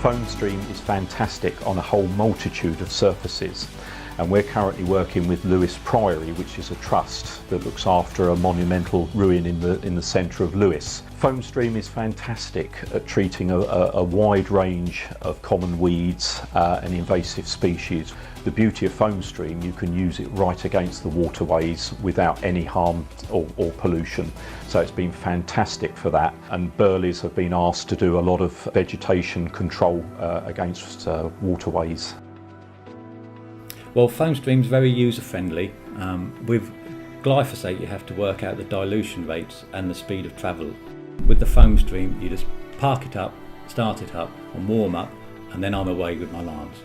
Foamstream is fantastic on a whole multitude of surfaces, and we're currently working with Lewes Priory, which is a trust that looks after a monumental ruin in the centre of Lewes. Foamstream is fantastic at treating a wide range of common weeds and invasive species. The beauty of Foamstream, you can use it right against the waterways without any harm or pollution. So it's been fantastic for that. And Burleys have been asked to do a lot of vegetation control against waterways. Well, Foamstream's very user-friendly. With glyphosate, you have to work out the dilution rates and the speed of travel. With the Foamstream, you just park it up, start it up, and warm up, and then I'm away with my lance.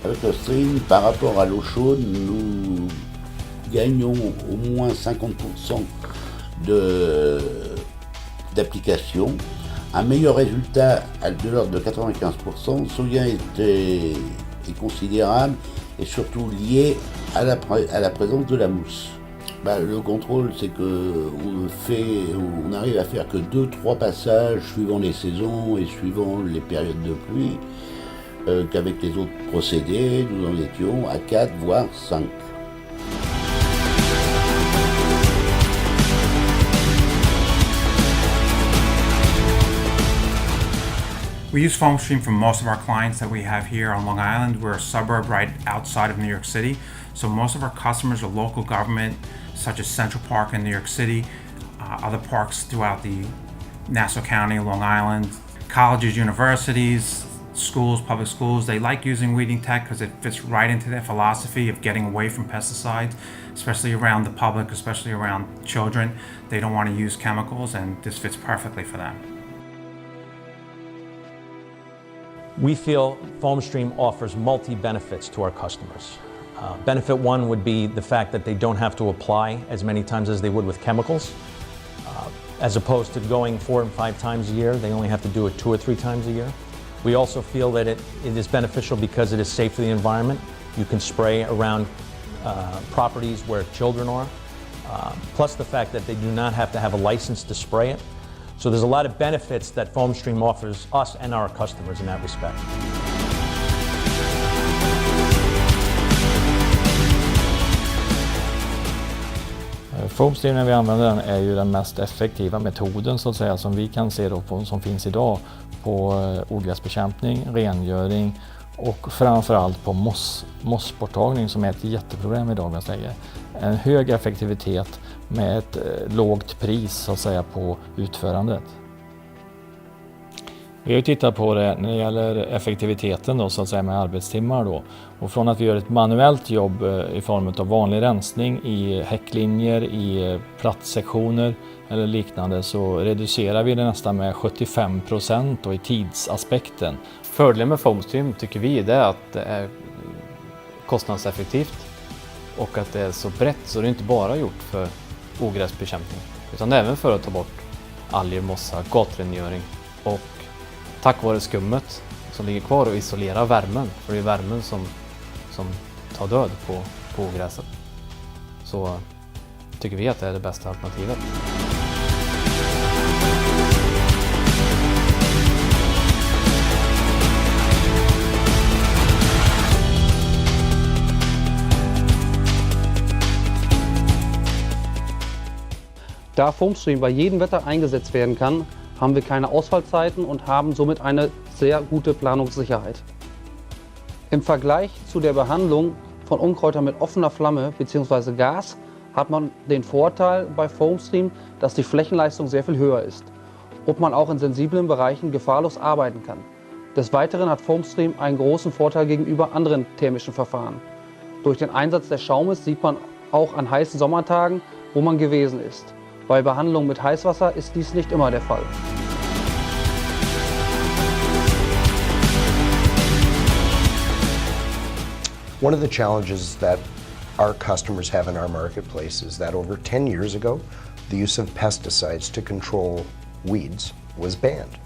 Avec le stream, par rapport à l'eau chaude, nous gagnons au moins 50% d'application. Un meilleur résultat de l'ordre de 95%. Son gain est considérable et surtout lié à la présence de la mousse. Le contrôle, c'est qu'on arrive à faire que 2-3 passages suivant les saisons et suivant les périodes de pluie, qu'avec les autres procédés, nous en étions à 4 voire 5. We use Foamstream for most of our clients that we have here on Long Island. We're a suburb right outside of New York City, so most of our customers are local government, such as Central Park in New York City, other parks throughout the Nassau County, Long Island, colleges, universities, schools, public schools. They like using weeding tech because it fits right into their philosophy of getting away from pesticides, especially around the public, especially around children. They don't want to use chemicals, and this fits perfectly for them. We feel Foamstream offers multi-benefits to our customers. Benefit one would be the fact that they don't have to apply as many times as they would with chemicals. As opposed to going 4 and 5 times a year, they only have to do it 2 or 3 times a year. We also feel that it is beneficial because it is safe for the environment. You can spray around properties where children are, plus the fact that they do not have to have a license to spray it. So there's a lot of benefits that Foamstream offers us and our customers in that respect. Foamstream, när vi använder den, är ju den mest effektiva metoden så att säga som vi kan se då på, som finns idag på ogräsbekämpning, rengöring och framförallt på mossborttagning som är ett jätteproblem i dagens läge. En hög effektivitet med ett lågt pris så att säga på utförandet. Vi har ju tittat på det när det gäller effektiviteten då, så att säga med arbetstimmar då. Och från att vi gör ett manuellt jobb i form av vanlig rensning i häcklinjer, i plattsektioner eller liknande så reducerar vi det nästan med 75% då i tidsaspekten. Fördelen med Foamstream tycker vi det är att det är kostnadseffektivt och att det är så brett så det är inte bara gjort för ogräsbekämpning utan även för att ta bort alger, mossa, gatrengöring och tack vare skummet som ligger kvar och isolera värmen, för det är värmen som tar död på ogräset, så tycker vi att det är det bästa alternativet. Da Foamstream bei jedem Wetter eingesetzt werden kann, haben wir keine Ausfallzeiten und haben somit eine sehr gute Planungssicherheit. Im Vergleich zu der Behandlung von Unkräutern mit offener Flamme bzw. Gas hat man den Vorteil bei Foamstream, dass die Flächenleistung sehr viel höher ist und man auch in sensiblen Bereichen gefahrlos arbeiten kann. Des Weiteren hat Foamstream einen großen Vorteil gegenüber anderen thermischen Verfahren. Durch den Einsatz des Schaumes sieht man auch an heißen Sommertagen, wo man gewesen ist. Bei Behandlung mit Heißwasser ist dies nicht immer der Fall. One of the challenges that our customers have in our marketplace is that over 10 years ago, the use of pesticides to control weeds was banned.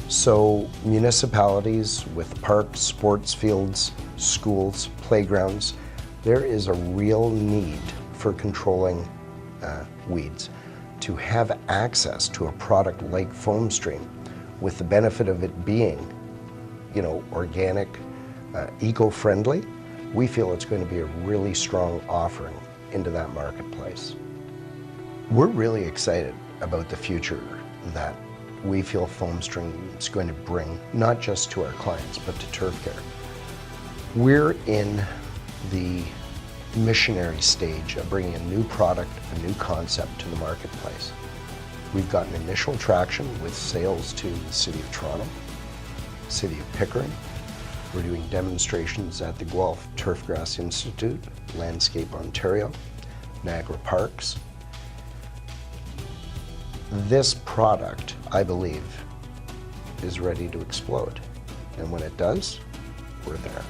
So municipalities with parks, sports fields, schools, playgrounds, there is a real need for controlling weeds, to have access to a product like Foamstream with the benefit of it being, organic, eco-friendly, we feel it's going to be a really strong offering into that marketplace. We're really excited about the future that we feel Foamstream is going to bring, not just to our clients, but to turf care. We're in the missionary stage of bringing a new product, a new concept to the marketplace. We've gotten initial traction with sales to the City of Toronto, City of Pickering. We're doing demonstrations at the Guelph Turfgrass Institute, Landscape Ontario, Niagara Parks. This product, I believe, is ready to explode. And when it does, we're there.